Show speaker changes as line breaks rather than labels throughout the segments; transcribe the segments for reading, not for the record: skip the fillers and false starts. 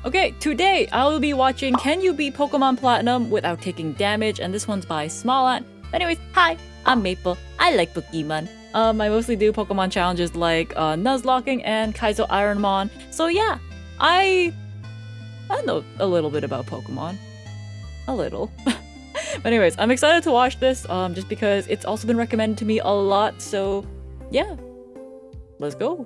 Okay, today I will be watching Can You Beat Pokemon Platinum Without Taking Damage, and this one's by Smallant. Anyways, hi, I'm Maple. I like Pokemon. I mostly do Pokemon challenges like Nuzlocking and Kaizo Ironmon. So yeah, I know a little bit about Pokemon. A little. But anyways, I'm excited to watch this just because it's also been recommended to me a lot. So yeah, let's go.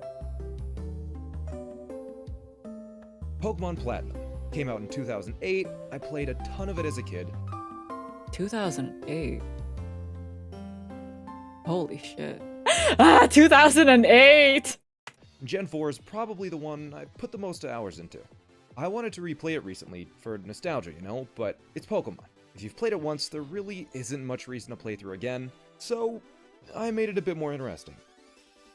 Pokemon Platinum came out in 2008. I played a ton of it as a kid.
2008. Holy shit. 2008!
Gen 4 is probably the one I put the most hours into. I wanted to replay it recently for nostalgia, you know, but it's Pokemon. If you've played it once, there really isn't much reason to play through again, so I made it a bit more interesting.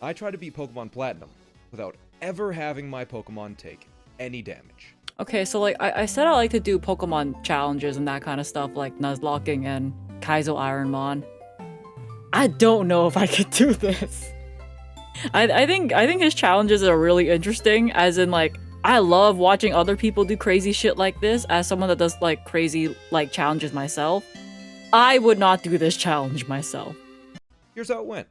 I tried to beat Pokemon Platinum without ever having my Pokemon take any damage.
Okay, so like I said I like to do Pokemon challenges and that kind of stuff like Nuzlocking and Kaizo Ironmon. I don't know if I could do this. I think his challenges are really interesting, as in like I love watching other people do crazy shit like this. As someone that does like crazy like challenges myself, I would not do this challenge myself.
Here's how it went.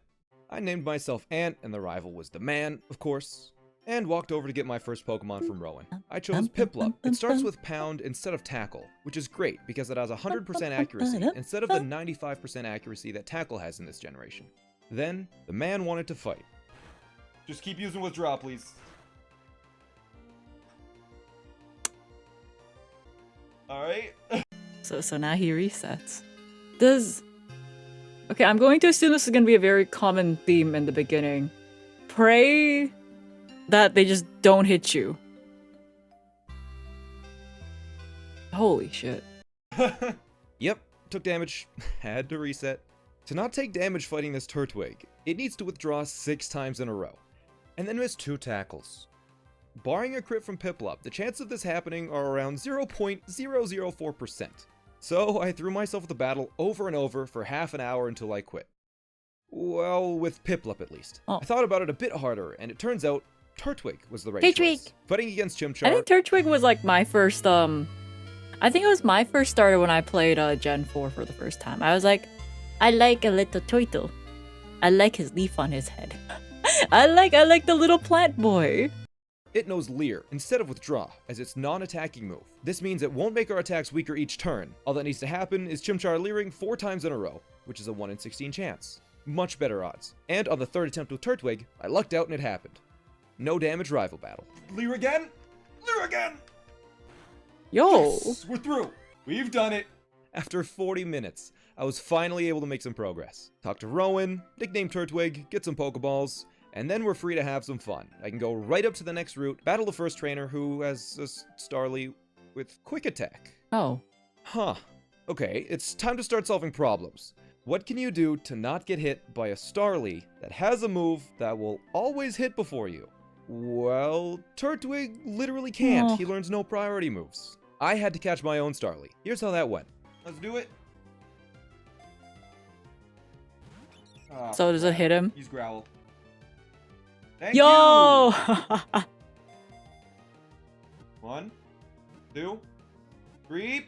I named myself Ant, and the rival was the man, of course, and walked over to get my first Pokemon from Rowan. I chose Piplup. It starts with Pound instead of Tackle, which is great because it has 100% accuracy instead of the 95% accuracy that Tackle has in this generation. Then, the man wanted to fight. Just keep using Withdraw, please. Alright.
So now he resets. Okay, I'm going to assume this is going to be a very common theme in the beginning. Pray that they just don't hit you. Holy shit.
Yep, took damage. Had to reset. To not take damage fighting this Turtwig, it needs to withdraw 6 times in a row, and then miss 2 tackles. Barring a crit from Piplup, the chances of this happening are around 0.004%. So I threw myself at the battle over and over for half an hour until I quit. Well, with Piplup at least.
Oh.
I thought about it a bit harder, and it turns out Turtwig was the right
Turtwig.
choice. Fighting against Chimchar.
I think Turtwig was like my first, I think it was my first starter when I played Gen 4 for the first time. I was like, I like a little turtle. I like his leaf on his head. I like the little plant boy.
It knows Leer instead of Withdraw as its non-attacking move. This means it won't make our attacks weaker each turn. All that needs to happen is Chimchar Leering 4 times in a row, which is a 1 in 16 chance. Much better odds. And on the 3rd attempt with Turtwig, I lucked out and it happened. No damage rival battle. Leer again? Leer again!
Yo!
Yes, we're through! We've done it! After 40 minutes, I was finally able to make some progress. Talk to Rowan, nickname Turtwig, get some Pokeballs, and then we're free to have some fun. I can go right up to the next route, battle the first trainer who has a Starly with Quick Attack.
Oh.
Huh. Okay, it's time to start solving problems. What can you do to not get hit by a Starly that has a move that will always hit before you? Well, Turtwig literally can't.
Oh.
He learns no priority moves. I had to catch my own Starly. Here's how that went. Let's do it.
So does it hit him?
Use Growl. Thank
Yo!
you! 1, 2, 3.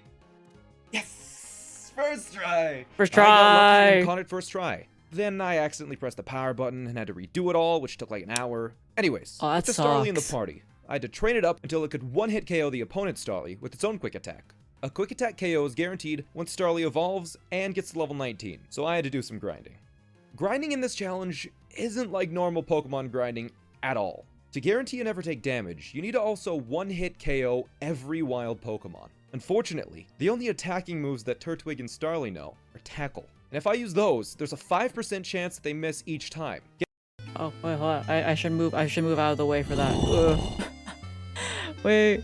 Yes! First try!
First
I got lucky
try!
and caught it first try. Then I accidentally pressed the power button and had to redo it all, which took like an hour. Anyways,
Oh, that
with the Starly in the
sucks.
party, I had to train it up until it could one-hit KO the opponent's Starly with its own Quick Attack. A Quick Attack KO is guaranteed once Starly evolves and gets to level 19, so I had to do some grinding. Grinding in this challenge isn't like normal Pokemon grinding at all. To guarantee you never take damage, you need to also one-hit KO every wild Pokemon. Unfortunately, the only attacking moves that Turtwig and Starly know are Tackle. And if I use those, there's a 5% chance that they miss each time.
Oh, wait, hold on. I should move out of the way for that. Ugh. Wait.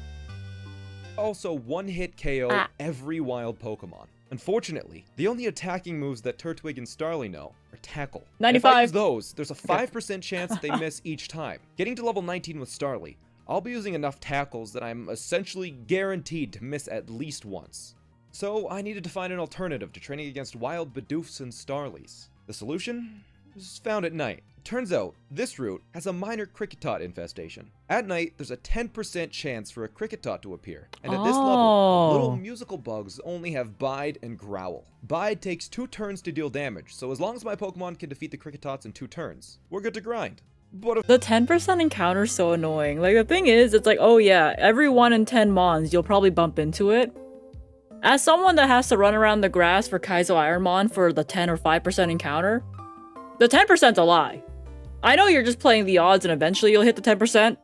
Also one-hit KO every wild Pokemon. Unfortunately, the only attacking moves that Turtwig and Starly know are Tackle. And if I use
95.
those, there's a 5% chance that they miss each time. Getting to level 19 with Starly, I'll be using enough tackles that I'm essentially guaranteed to miss at least once. So I needed to find an alternative to training against wild Bidoofs and Starlies. The solution? was found at night. Turns out, this route has a minor cricket tot infestation. At night, there's a 10% chance for a cricket tot to appear. And at this level, the little musical bugs only have Bide and Growl. Bide takes 2 turns to deal damage, so as long as my Pokemon can defeat the cricket tots in 2 turns, we're good to grind. But if
The 10% encounter is so annoying. Like, the thing is, it's like, oh yeah, every 1 in 10 Mons, you'll probably bump into it. As someone that has to run around the grass for Kaizo Ironmon for the 10 or 5% encounter, the 10%'s a lie. I know you're just playing the odds and eventually you'll hit the 10%.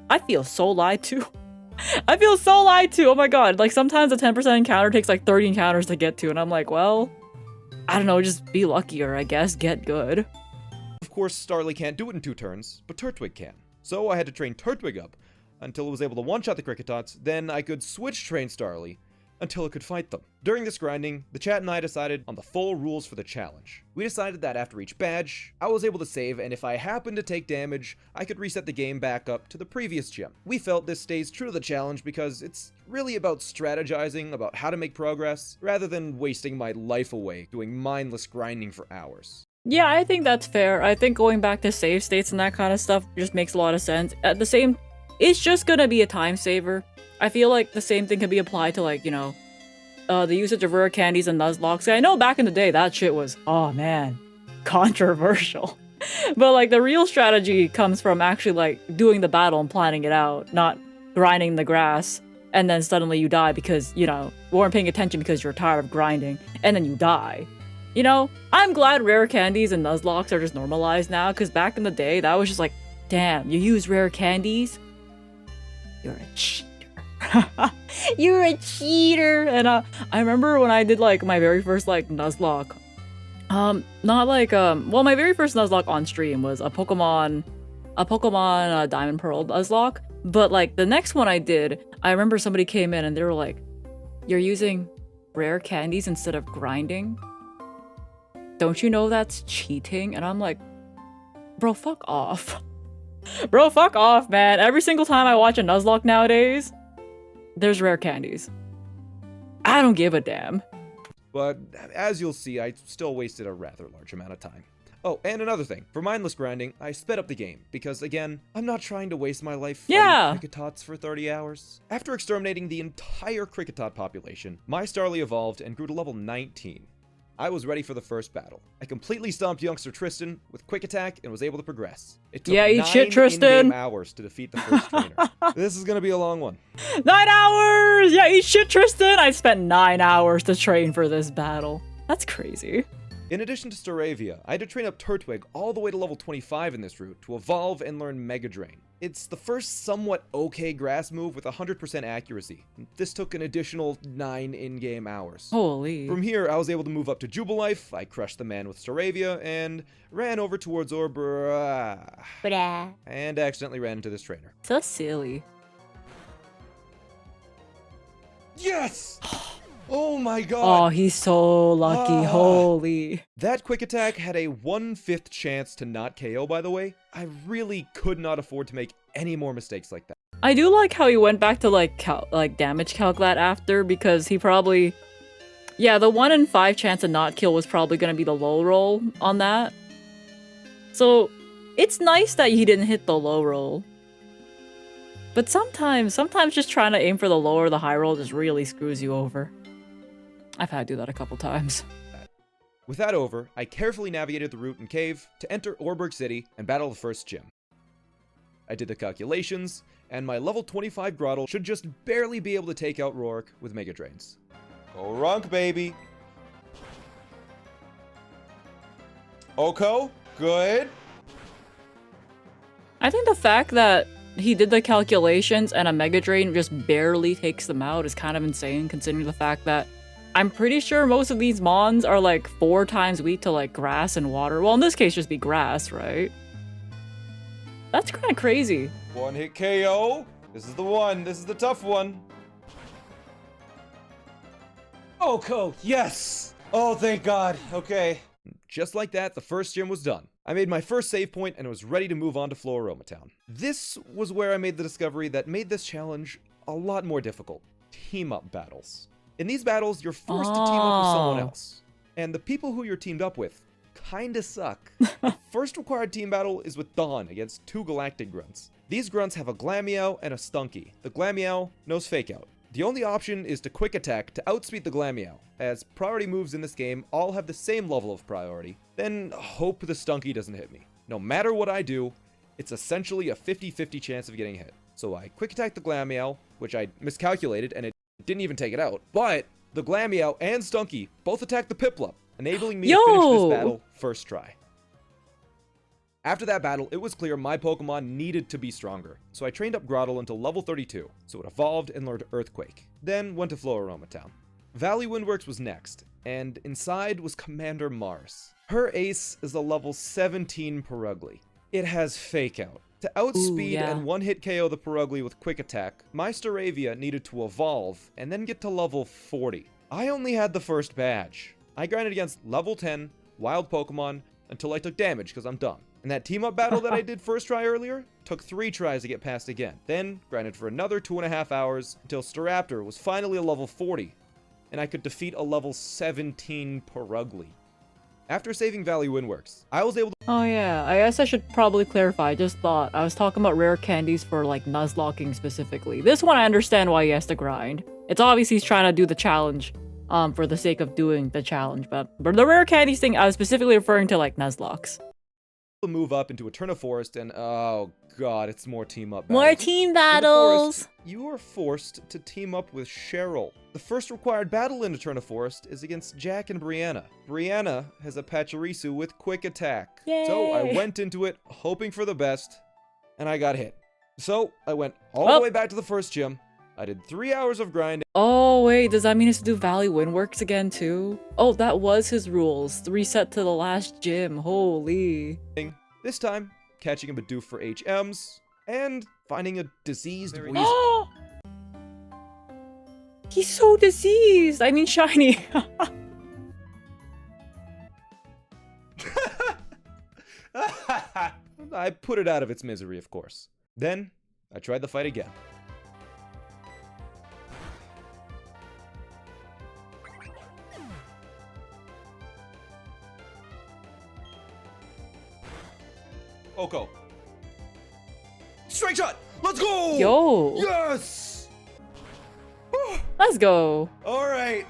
I feel so lied to. I feel so lied to. Oh my god. Like, sometimes the 10% encounter takes like 30 encounters to get to, and I'm like, well, I don't know, just be luckier, I guess. Get good.
Of course, Starly can't do it in 2 turns, but Turtwig can. So I had to train Turtwig up until it was able to one-shot the cricket tots, then I could switch train Starly until it could fight them. During this grinding, the chat and I decided on the full rules for the challenge. We decided that after each badge, I was able to save, and if I happened to take damage, I could reset the game back up to the previous gym. We felt this stays true to the challenge because it's really about strategizing about how to make progress, rather than wasting my life away doing mindless grinding for hours.
Yeah, I think that's fair. I think going back to save states and that kind of stuff just makes a lot of sense. At the same, it's just gonna be a time saver. I feel like the same thing can be applied to, like, you know, the usage of rare candies and Nuzlocke. I know back in the day that shit was, oh man, controversial. But like, the real strategy comes from actually like doing the battle and planning it out, not grinding the grass and then suddenly you die because, you know, weren't paying attention because you're tired of grinding and then you die. You know, I'm glad rare candies and Nuzlocke are just normalized now, because back in the day, that was just like, damn, you use rare candies? You're a cheater. You're a cheater. And I remember when I did like my very first like Nuzlocke. Not like, well, my very first Nuzlocke on stream was a Pokemon Diamond Pearl Nuzlocke. But like the next one I did, I remember somebody came in and they were like, you're using rare candies instead of grinding? Don't you know that's cheating? And I'm like, bro, fuck off. Bro, fuck off, man. Every single time I watch a Nuzlocke nowadays, there's rare candies. I don't give a damn.
But as you'll see, I still wasted a rather large amount of time. Oh, and another thing. For mindless grinding, I sped up the game, because again, I'm not trying to waste my life fighting cricket tots for 30 hours. After exterminating the entire cricket tot population, my Starly evolved and grew to level 19. I was ready for the first battle. I completely stomped youngster Tristan with quick attack and was able to progress. It took 9 in-game hours to defeat the first trainer. This is gonna be a long one.
9 hours! Yeah, eat shit, Tristan! I spent 9 hours to train for this battle. That's crazy.
In addition to Staravia, I had to train up Turtwig all the way to level 25 in this route to evolve and learn Mega Drain. It's the first somewhat okay grass move with 100% accuracy. This took an additional 9 in-game hours.
Holy.
From here, I was able to move up to Jubilife, I crushed the man with Staravia, and ran over towards OUTBREAK. And accidentally ran into this trainer.
So silly.
Yes! Oh my god!
Oh, he's so lucky. Holy.
That quick attack had a 1/5 chance to not KO, by the way. I really could not afford to make any more mistakes like that.
I do like how he went back to like damage calculate after, because he probably, yeah, the 1 in 5 chance to not kill was probably gonna be the low roll on that. So it's nice that he didn't hit the low roll. But sometimes just trying to aim for the low or the high roll just really screws you over. I've had to do that a couple times.
With that over, I carefully navigated the route and cave to enter OUTBREAK City and battle the first gym. I did the calculations, and my level 25 Grottle should just barely be able to take out Roark with Mega Drains. Oh, Runk, baby! Oko, good.
I think the fact that he did the calculations and a Mega Drain just barely takes them out is kind of insane, considering the fact that I'm pretty sure most of these Mons are like 4 times weak to like grass and water. Well, in this case, just be grass, right? That's kind of crazy.
1-hit KO. This is the one. This is the tough one. Oko, yes! Oh, thank God. Okay. Just like that, the first gym was done. I made my first save point and was ready to move on to Floroma Town. This was where I made the discovery that made this challenge a lot more difficult. Team-up battles. In these battles, you're forced to team up with someone else. And the people who you're teamed up with kinda suck. First required team battle is with Dawn against 2 galactic grunts. These grunts have a Glameow and a Stunky. The Glameow knows Fake Out. The only option is to quick attack to outspeed the Glameow, as priority moves in this game all have the same level of priority, then hope the Stunky doesn't hit me. No matter what I do, it's essentially a 50-50 chance of getting hit. So I quick attack the Glameow, which I miscalculated and it didn't even take it out, but the Glameow and Stunky both attack the Piplup, enabling me to finish this battle first try. After that battle, it was clear my Pokemon needed to be stronger, so I trained up Grotle until level 32, so it evolved and learned Earthquake, then went to Floaroma Town. Valley Windworks was next, and inside was Commander Mars. Her ace is a level 17 Purugly. It has Fake Out. To outspeed and one-hit KO the Purugly with Quick Attack, my Staravia needed to evolve and then get to level 40. I only had the first badge. I grinded against level 10 wild Pokemon until I took damage because I'm dumb. And that team-up battle that I did first try earlier took 3 tries to get past again. Then grinded for another 2.5 hours until Staraptor was finally a level 40, and I could defeat a level 17 Purugly. After saving Valley Windworks, I was able to—
Oh yeah, I guess I should probably clarify. I just thought I was talking about rare candies for like Nuzlocking specifically. This one I understand why he has to grind. It's obviously he's trying to do the challenge for the sake of doing the challenge, but the rare candies thing I was specifically referring to like Nuzlocks.
move up into Eterna Forest and oh god, it's more team up battles.
More team battles!
Forest, you are forced to team up with Cheryl. The first required battle in Eterna Forest is against Jack and Brianna. Brianna has a Pachirisu with Quick Attack.
Yay!
So I went into it hoping for the best, and I got hit. So I went all the way back to the first gym. I did 3 hours of grinding.
Oh wait, does that mean he has to do Valley Windworks again too? Oh, that was his rules. Reset to the last gym. Holy.
This time, catching a Bidoof for HMs, and finding a diseased weasel.
He's so diseased! I mean shiny.
I put it out of its misery, of course. Then, I tried the fight again. Oko. Strike shot! Let's go!
Yo!
Yes!
Let's go.
Alright.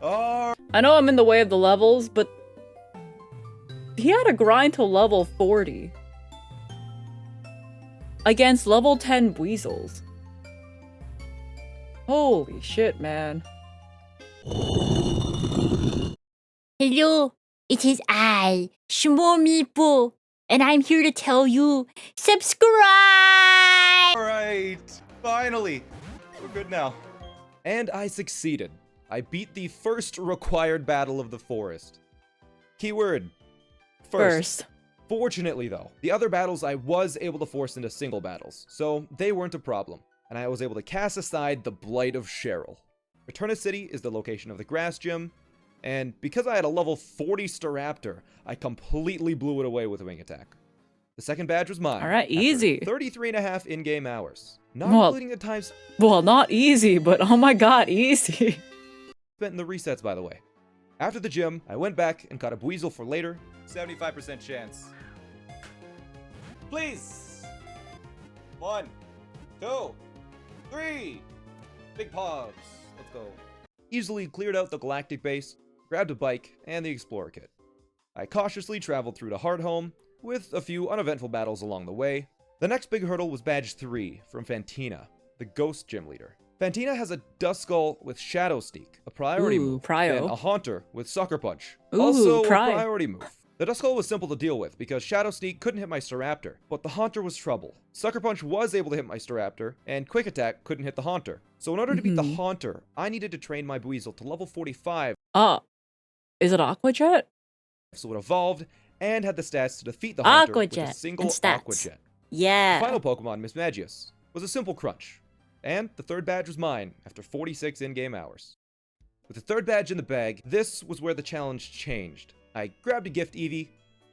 I know I'm in the way of the levels, but he had to grind to level 40 against level 10 weasels. Holy shit, man.
Hello, it is I, Shmomipo, and I'm here to tell you, subscribe!
Alright. Finally. We're good now. And I succeeded. I beat the first required battle of the forest. Keyword. First. Fortunately, though, the other battles I was able to force into single battles, so they weren't a problem, and I was able to cast aside the Blight of Cheryl. Eterna City is the location of the grass gym, and because I had a level 40 Staraptor, I completely blew it away with a Wing Attack. The second badge was mine.
Alright, easy.
33.5 in-game hours. Not
Well,
including the times
Well, not easy, but oh my god, easy.
spent in the resets, by the way. After the gym, I went back and caught a Buizel for later. 75% chance. Please! 1, 2, 3! Big paws. Let's go. Easily cleared out the Galactic base, grabbed a bike, and the Explorer kit. I cautiously traveled through to Hearthome, with a few uneventful battles along the way. The next big hurdle was Badge 3 from Fantina, the Ghost Gym Leader. Fantina has a Duskull with Shadow Sneak, a priority move,
Prio.
and a Haunter with Sucker Punch,
Ooh,
also
Pry.
a priority move. The Duskull was simple to deal with because Shadow Sneak couldn't hit my Staraptor, but the Haunter was trouble. Sucker Punch was able to hit my Staraptor, and Quick Attack couldn't hit the Haunter. So in order to beat the Haunter, I needed to train my Buizel to level 45.
Is it Aqua Jet?
So it evolved and had the stats to defeat the Haunter
Aqua
with a
Jet
single
and stats.
Aqua Jet.
Yeah.
The final Pokemon, Miss Magius, was a simple crunch. And the third badge was mine after 46 in-game hours. With the third badge in the bag, this was where the challenge changed. I grabbed a gift Eevee,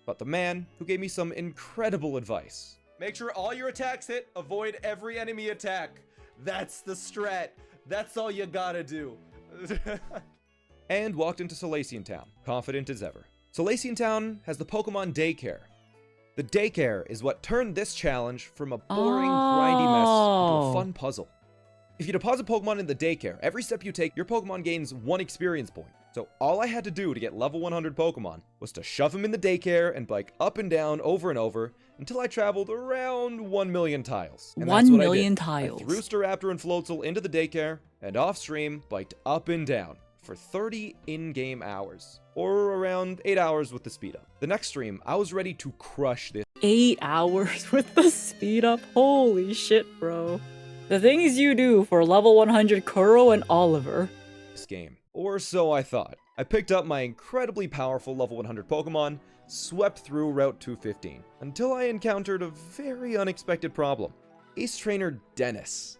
but the man who gave me some incredible advice. Make sure all your attacks hit, avoid every enemy attack. That's the strat. That's all you gotta do. And walked into Salacian Town, confident as ever. So Lacing Town has the Pokemon Daycare. The Daycare is what turned this challenge from a boring, grindy mess into a fun puzzle. If you deposit Pokemon in the Daycare, every step you take, your Pokemon gains 1 experience point. So all I had to do to get level 100 Pokemon was to shove them in the Daycare and bike up and down over and over until I traveled around 1 million tiles. And
1 million tiles.
I threw Staraptor and Floatzel into the Daycare and off-stream biked up and down for 30 in-game hours, or around 8 hours with the speed up. The next stream, I was ready to crush this
8 hours with the speed up? Holy shit, bro. The things you do for level 100 Kuro and Oliver.
Game. Or so I thought. I picked up my incredibly powerful level 100 Pokemon, swept through Route 215, until I encountered a very unexpected problem. Ace Trainer Dennis.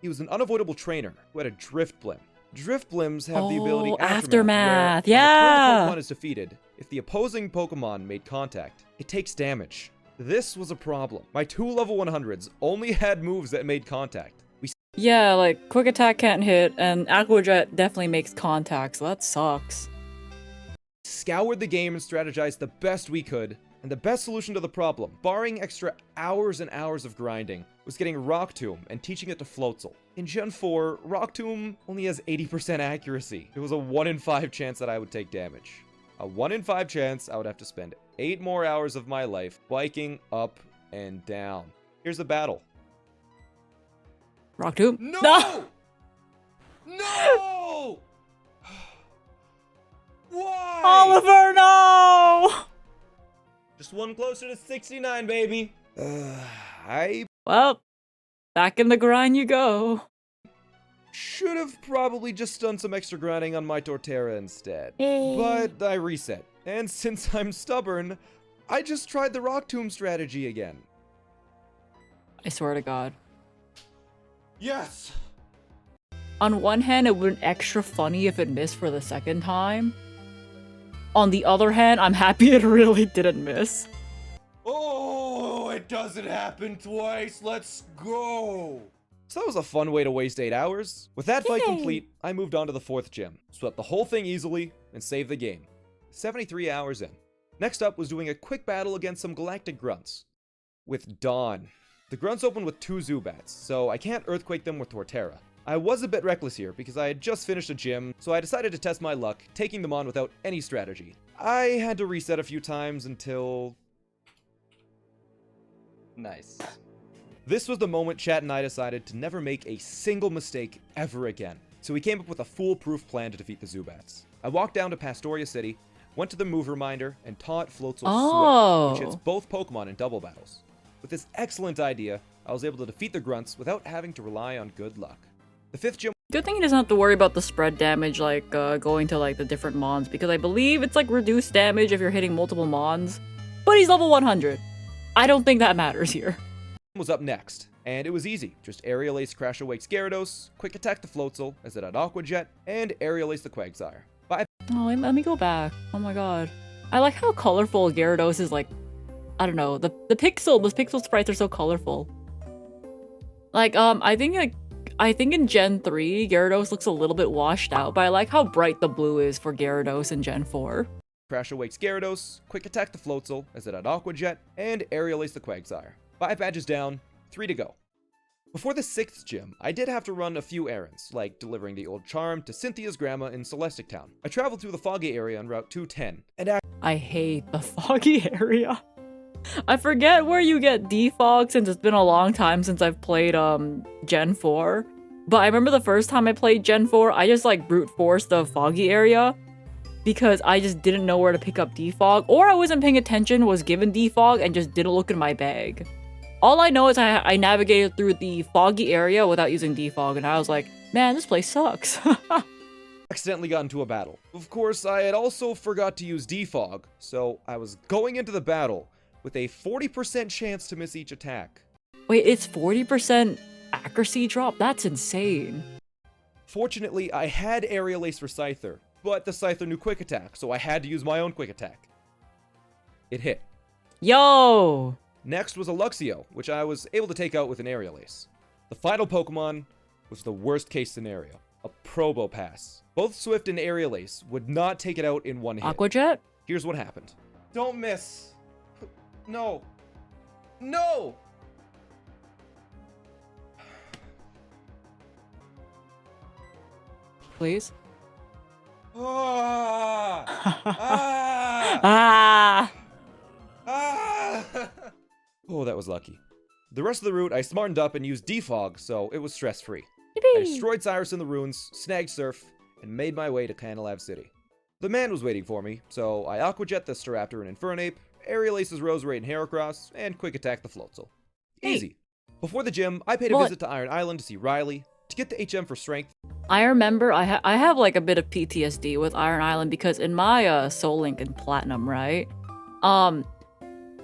He was an unavoidable trainer who had a Drift Blim. Drift Blims have the ability
Aftermath.
where
Yeah!
when the Pokemon is defeated, if the opposing Pokemon made contact, it takes damage. This was a problem. My 2 level 100s only had moves that made contact.
Yeah, like, Quick Attack can't hit, and Aqua Jet definitely makes contact, so that sucks.
Scoured the game and strategized the best we could, and the best solution to the problem, barring extra hours and hours of grinding, was getting Rock Tomb and teaching it to Floatzel. In Gen 4, Rock Tomb only has 80% accuracy. It was a 1 in 5 chance that I would take damage. A 1 in 5 chance I would have to spend 8 more hours of my life biking up and down. Here's the battle.
Rock Tomb?
No!
No!
No! Why?
Oliver, no!
Just one closer to 69, baby.
Well, back in the grind you go.
Should have probably just done some extra grinding on my Torterra instead. But I reset. And since I'm stubborn, I just tried the Rock Tomb strategy again.
I swear to God.
Yes!
On one hand, it would have been extra funny if it missed for the second time. On the other hand, I'm happy it really didn't miss.
Oh, it doesn't happen twice. Let's go. So that was a fun way to waste 8 hours. With that fight complete, I moved on to the 4th gym, swept the whole thing easily, and saved the game. 73 hours in. Next up was doing a quick battle against some galactic grunts. With Dawn. The grunts opened with 2 Zubats, so I can't Earthquake them with Torterra. I was a bit reckless here because I had just finished a gym, so I decided to test my luck, taking them on without any strategy. I had to reset a few times until... Nice. This was the moment Chat and I decided to never make a single mistake ever again. So we came up with a foolproof plan to defeat the Zubats. I walked down to Pastoria City, went to the move reminder, and taught Floatzel Swift, which hits both Pokemon in double battles. With this excellent idea, I was able to defeat the grunts without having to rely on good luck. The 5th gym...
Good thing he doesn't have to worry about the spread damage, like, going to, like, the different mons, because I believe it's, like, reduced damage if you're hitting multiple mons. But he's level 100. I don't think that matters here.
Was up next, and it was easy. Just Aerial Ace Crash Awake Gyarados, Quick Attack the Floatzel as it had Aqua Jet, and Aerial Ace the Quagsire. But
Oh, let me go back. Oh my god. I like how colorful Gyarados is, like, I don't know, those pixel sprites are so colorful. Like, I think in Gen 3, Gyarados looks a little bit washed out, but I like how bright the blue is for Gyarados in Gen 4.
Crash Awakes Gyarados, Quick Attack the Floatzel as it had Aqua Jet, and Aerial Ace the Quagsire. 5 badges down, 3 to go. Before the 6th gym, I did have to run a few errands, like delivering the old charm to Cynthia's grandma in Celestic Town. I traveled through the foggy area on Route 210, and
I hate the foggy area. I forget where you get defog since it's been a long time since I've played Gen 4. But I remember the first time I played Gen 4, I just like brute forced the foggy area because I just didn't know where to pick up defog, or I wasn't paying attention, was given defog, and just didn't look in my bag. All I know is I navigated through the foggy area without using defog, and I was like, man, this place sucks.
accidentally got into a battle. Of course, I had also forgot to use defog, so I was going into the battle with a 40% chance to miss each attack.
Wait, it's 40% accuracy drop? That's insane.
Fortunately, I had Aerial Ace for Scyther, but the Scyther knew Quick Attack, so I had to use my own Quick Attack. It hit.
Yo!
Next was a Luxio, which I was able to take out with an Aerial Ace. The final Pokemon was the worst case scenario, a Probopass. Both Swift and Aerial Ace would not take it out in one hit.
Aqua Jet?
Here's what happened. Don't miss. No. No!
Please.
Ah! Ah!
Ah!
Ah! Oh, that was lucky. The rest of the route I smartened up and used defog, so it was stress-free. I
Yippee!
destroyed Cyrus in the ruins, snagged Surf, and made my way to Canalab City. The man was waiting for me, so I Aquajet the Staraptor and Infernape, Aerial Aces Roserade and Heracross, and Quick Attack the Floatzel.
Hey.
Easy. Before the gym, I paid a visit to Iron Island to see Riley, to get the HM for strength.
I remember I have like a bit of PTSD with Iron Island because in my Soul Link and Platinum, right?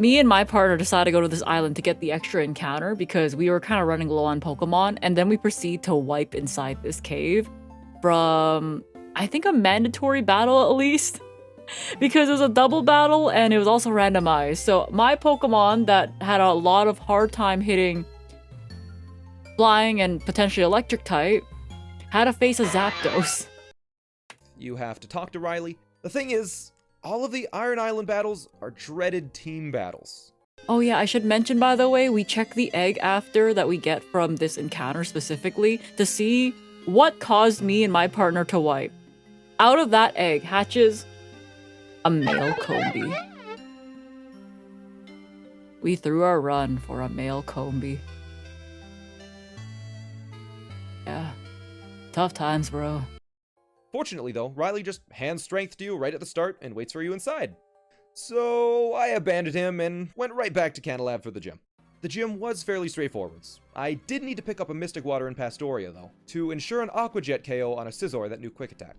Me and my partner decided to go to this island to get the extra encounter because we were kind of running low on Pokemon, and then we proceed to wipe inside this cave from, I think, a mandatory battle at least, because it was a double battle and it was also randomized. So my Pokemon that had a lot of hard time hitting flying and potentially electric type had to face a Zapdos.
You have to talk to Riley. The thing is, all of the Iron Island battles are dreaded team battles.
Oh yeah, I should mention, by the way, we check the egg after that we get from this encounter specifically to see what caused me and my partner to wipe. Out of that egg hatches a male Combi. We threw our run for a male Combi. Yeah. Tough times, bro.
Fortunately though, Riley just hands strength to you right at the start and waits for you inside. So I abandoned him and went right back to Canalab for the gym. The gym was fairly straightforward. I did need to pick up a Mystic Water in Pastoria though, to ensure an Aquajet KO on a Scizor that knew Quick Attack.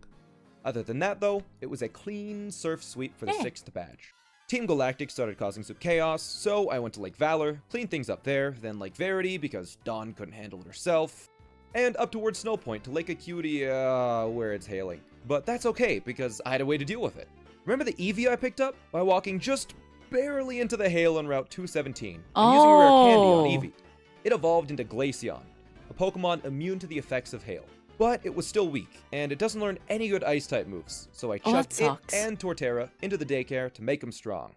Other than that though, it was a clean surf sweep for the 6th badge. Team Galactic started causing some chaos, so I went to Lake Valor, cleaned things up there, then Lake Verity because Dawn couldn't handle it herself, and up towards Snow Point to Lake Acuity, where it's hailing. But that's okay, because I had a way to deal with it. Remember the Eevee I picked up? By walking just barely into the hail on Route 217, and using a rare candy on Eevee. It evolved into Glaceon, a Pokemon immune to the effects of hail. But it was still weak, and it doesn't learn any good Ice-type moves, so I chucked it and Torterra into the daycare to make them strong.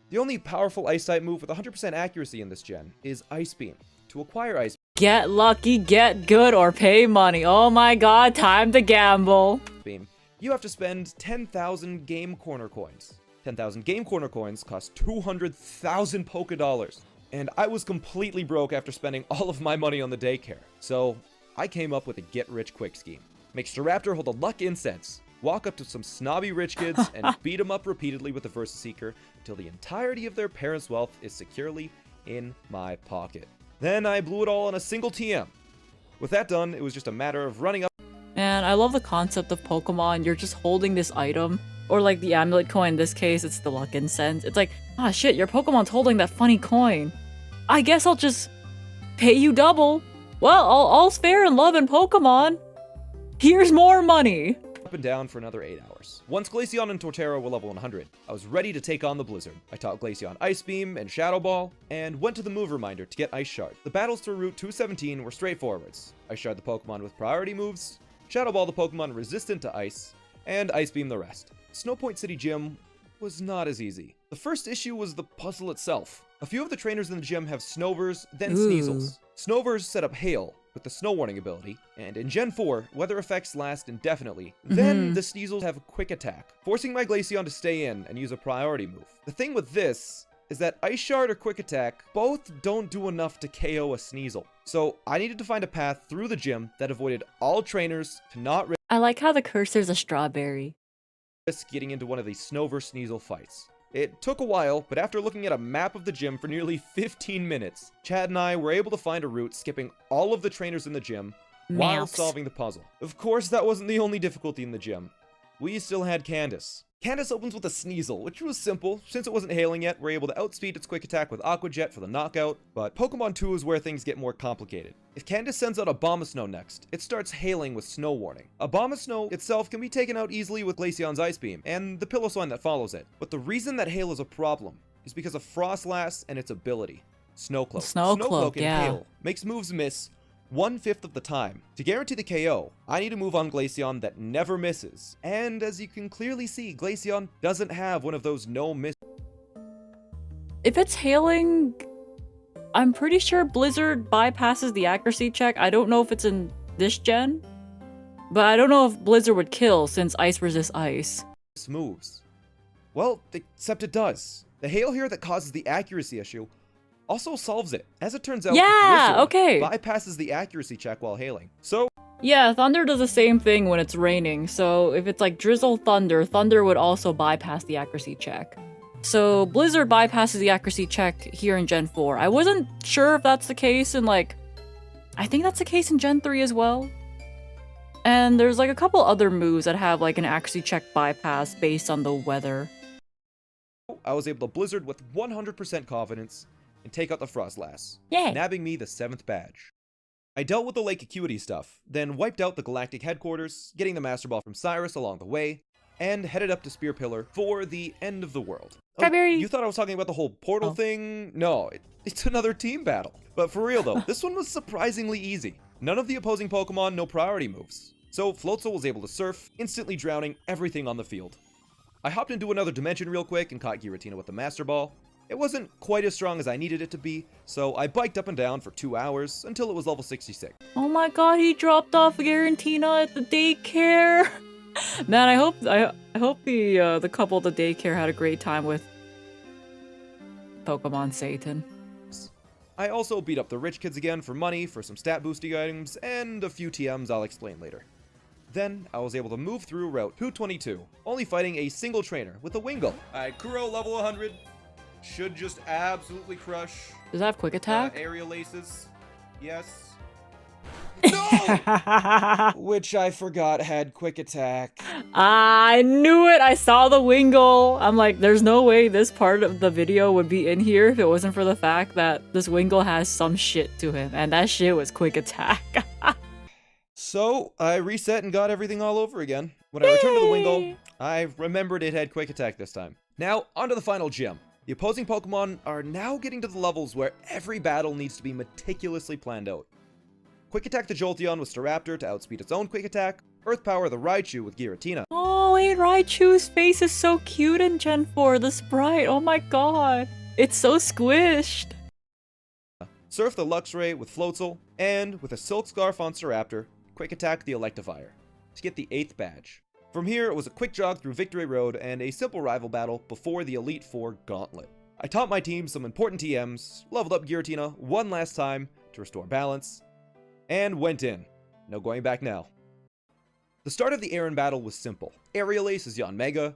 The only powerful Ice-type move with 100% accuracy in this gen is Ice Beam. To acquire Ice
Get lucky, get good, or pay money. Oh my god, time to gamble.
Beam, you have to spend 10,000 Game Corner coins. 10,000 Game Corner coins cost 200,000 Poké Dollars. And I was completely broke after spending all of my money on the daycare. So I came up with a get-rich-quick scheme. Make Staraptor hold a luck incense, walk up to some snobby rich kids, and beat them up repeatedly with the Versus Seeker until the entirety of their parents' wealth is securely in my pocket. Then I blew it all on a single TM. With that done, it was just a matter of running up.
Man, I love the concept of Pokemon. You're just holding this item, or like the amulet coin in this case, it's the luck incense. It's like, ah shit, your Pokemon's holding that funny coin. I guess I'll just pay you double. Well, all's fair in love and Pokemon. Here's more money.
Up and down for another 8 hours. Once Glaceon and Torterra were level 100, I was ready to take on the Blizzard. I taught Glaceon Ice Beam and Shadow Ball, and went to the move reminder to get Ice Shard. The battles through Route 217 were straightforwards. Ice Shard the Pokemon with priority moves, Shadow Ball the Pokemon resistant to ice, and Ice Beam the rest. Snow Point City Gym was not as easy. The first issue was the puzzle itself. A few of the trainers in the gym have Snovers, then Sneasels. Snovers set up Hail with the Snow Warning ability, and in Gen 4, weather effects last indefinitely. Then the Sneasels have a Quick Attack, forcing my Glaceon to stay in and use a priority move. The thing with this is that Ice Shard or Quick Attack both don't do enough to KO a Sneasel. So I needed to find a path through the gym that avoided all trainers to not
I like how the cursor's a strawberry.
risk getting into one of these Snover Sneasel fights. It took a while, but after looking at a map of the gym for nearly 15 minutes, Chad and I were able to find a route skipping all of the trainers in the gym while
Maps.
solving the puzzle. Of course, that wasn't the only difficulty in the gym. We still had Candace. Candace opens with a Sneasel, which was simple. Since it wasn't hailing yet, we're able to outspeed its Quick Attack with Aqua Jet for the knockout, but Pokemon 2 is where things get more complicated. If Candace sends out Abomasnow next, it starts hailing with Snow Warning. Abomasnow itself can be taken out easily with Glaceon's Ice Beam, and the Pillow Sign that follows it. But the reason that hail is a problem is because of Frostlass and its ability, Snow Cloak.
Snow Cloak,
and
yeah.
Hail makes moves miss 1/5 of the time. To guarantee the KO, I need to move on Glaceon that never misses. And as you can clearly see, Glaceon doesn't have one of those no miss.
If it's hailing, I'm pretty sure Blizzard bypasses the accuracy check. I don't know if it's in this gen, but I don't know if Blizzard would kill since ice resists ice.
Moves. Well, except it does. The hail here that causes the accuracy issue also solves it. As it turns out,
Yeah,
Blizzard
okay.
bypasses the accuracy check while hailing. So,
Yeah, Thunder does the same thing when it's raining, so if it's like Drizzle Thunder, Thunder would also bypass the accuracy check. So Blizzard bypasses the accuracy check here in Gen 4. I wasn't sure if that's the case in like... I think that's the case in Gen 3 as well. And there's like a couple other moves that have like an accuracy check bypass based on the weather.
I was able to Blizzard with 100% confidence and take out the Frostlass,
Yeah.
nabbing me the 7th badge. I dealt with the Lake Acuity stuff, then wiped out the Galactic Headquarters, getting the Master Ball from Cyrus along the way, and headed up to Spear Pillar for the end of the world.
Strawberry.
You thought I was talking about the whole portal thing? No, it's another team battle. But for real though, this one was surprisingly easy. None of the opposing Pokemon no priority moves. So Floatzel was able to surf, instantly drowning everything on the field. I hopped into another dimension real quick and caught Giratina with the Master Ball. It wasn't quite as strong as I needed it to be, so I biked up and down for 2 hours until it was level 66.
Oh my god, he dropped off Garantina at the daycare. Man, I hope the couple at the daycare had a great time with Pokemon Satan.
I also beat up the rich kids again for money for some stat boosting items and a few TMs I'll explain later. Then I was able to move through Route 222, only fighting a single trainer with a Wingull. Alright, Kuro level 100. Should just absolutely crush.
Does that have quick attack?
Aerial Aces. Yes. No! Which I forgot had quick attack.
I knew it! I saw the Wingull! I'm like, there's no way this part of the video would be in here if it wasn't for the fact that this Wingull has some shit to him, and that shit was quick attack.
So, I reset and got everything all over again. When I returned to the Wingull, I remembered it had quick attack this time. Now, onto the final gym. The opposing Pokemon are now getting to the levels where every battle needs to be meticulously planned out. Quick Attack the Jolteon with Staraptor to outspeed its own Quick Attack, Earth Power the Raichu with Giratina.
Oh wait, Raichu's face is so cute in Gen 4, the sprite, oh my god. It's so squished.
Surf the Luxray with Floatzel, and with a Silk Scarf on Staraptor, Quick Attack the Electivire to get the 8th badge. From here, it was a quick jog through Victory Road and a simple rival battle before the Elite Four Gauntlet. I taught my team some important TMs, leveled up Giratina one last time to restore balance, and went in. No going back now. The start of the Aaron battle was simple. Aerial Ace is Yanmega,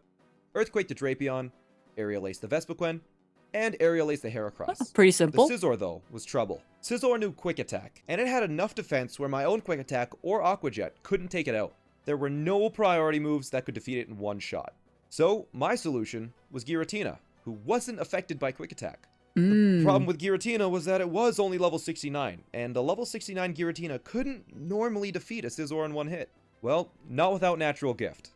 Earthquake the Drapion, Aerial Ace the Vespiquen, and Aerial Ace the Heracross.
Pretty simple.
The Scizor, though, was trouble. Scizor knew Quick Attack, and it had enough defense where my own Quick Attack or Aqua Jet couldn't take it out. There were no priority moves that could defeat it in one shot. So, my solution was Giratina, who wasn't affected by Quick Attack. The problem with Giratina was that it was only level 69, and a level 69 Giratina couldn't normally defeat a Scizor in one hit. Well, not without Natural Gift.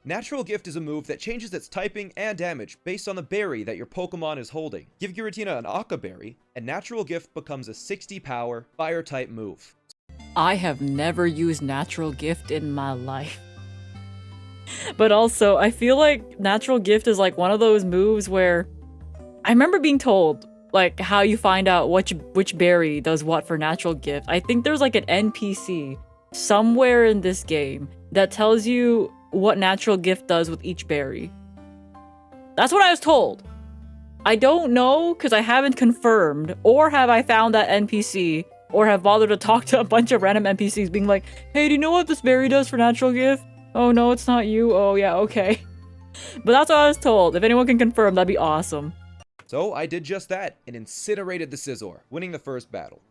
Natural Gift is a move that changes its typing and damage based on the berry that your Pokemon is holding. Give Giratina an Aqua Berry, and Natural Gift becomes a 60 power, Fire-type move.
I have never used Natural Gift in my life. But also, I feel like Natural Gift is like one of those moves where I remember being told like how you find out which berry does what for Natural Gift. I think there's like an NPC somewhere in this game that tells you what Natural Gift does with each berry. That's what I was told. I don't know because I haven't confirmed, or have I found that NPC, or have bothered to talk to a bunch of random NPCs being like, hey, do you know what this berry does for Natural Gift? Oh no, it's not you. Oh yeah, okay. But that's what I was told. If anyone can confirm, that'd be awesome.
So I did just that, and incinerated the Scizor, winning the first battle.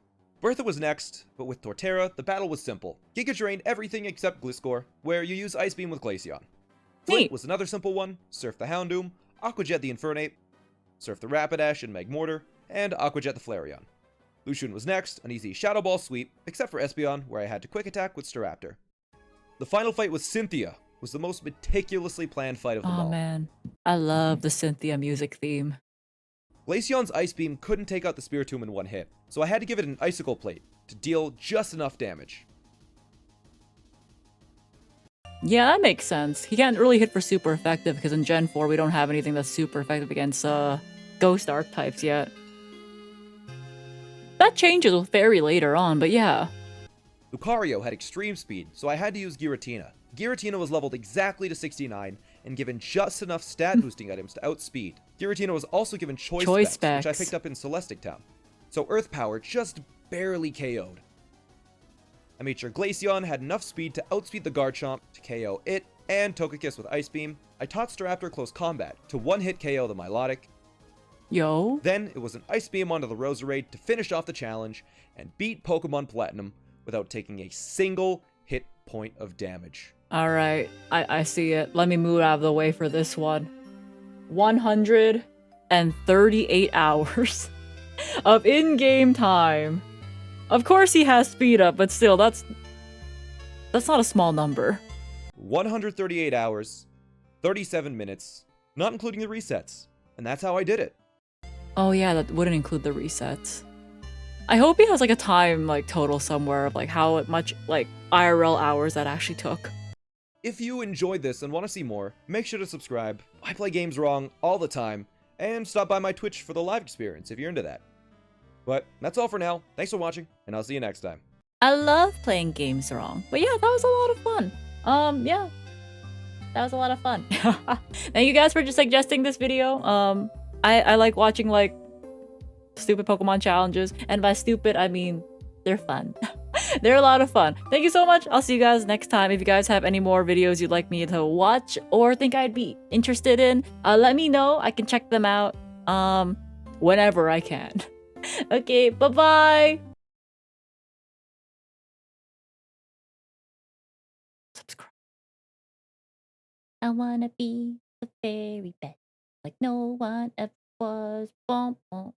Bertha was next, but with Torterra, the battle was simple. Giga Drain everything except Gliscor, where you use Ice Beam with Glaceon. Flint
Neat.
was another simple one, Surf the Houndoom, Aqua Jet the Infernape, Surf the Rapidash and Magmortar, and Aqua Jet the Flareon. Lucian was next, an easy Shadow Ball sweep, except for Espeon, where I had to Quick Attack with Staraptor. The final fight with Cynthia was the most meticulously planned fight of them all.
Oh man, I love the Cynthia music theme.
Glaceon's Ice Beam couldn't take out the Spiritomb in one hit, so I had to give it an Icicle Plate to deal just enough damage.
Yeah, that makes sense. He can't really hit for super effective because in Gen 4 we don't have anything that's super effective against ghost archetypes yet. That changes with Fairy later on, but yeah.
Lucario had extreme speed, so I had to use Giratina. Giratina was leveled exactly to 69 and given just enough stat boosting items to outspeed. Giratina was also given choice specs, which I picked up in Celestic Town. So Earth Power just barely KO'd. I made sure Glaceon had enough speed to outspeed the Garchomp to KO it, and Togekiss with Ice Beam. I taught Staraptor close combat to one-hit KO the Milotic.
Yo.
Then it was an Ice Beam onto the Roserade to finish off the challenge and beat Pokemon Platinum without taking a single hit point of damage.
Alright, I see it. Let me move out of the way for this one. 138 hours of in-game time. Of course he has speed up, but still, that's not a small number.
138 hours, 37 minutes, not including the resets. And that's how I did it.
Oh yeah, that wouldn't include the resets. I hope he has like a time like total somewhere of like how much like IRL hours that actually took.
If you enjoyed this and want to see more, make sure to subscribe. I play games wrong all the time, and stop by my Twitch for the live experience if you're into that. But that's all for now. Thanks for watching, and I'll see you next time.
I love playing games wrong. But yeah, that was a lot of fun. Yeah. That was a lot of fun. Thank you guys for just suggesting this video. I like watching like stupid Pokemon challenges, and by stupid I mean they're fun. They're a lot of fun. Thank you so much. I'll see you guys next time. If you guys have any more videos you'd like me to watch or think I'd be interested in, let me know. I can check them out whenever I can. Okay, bye-bye. Subscribe.
I wanna be the very best, like no one ever was. Boom, boom.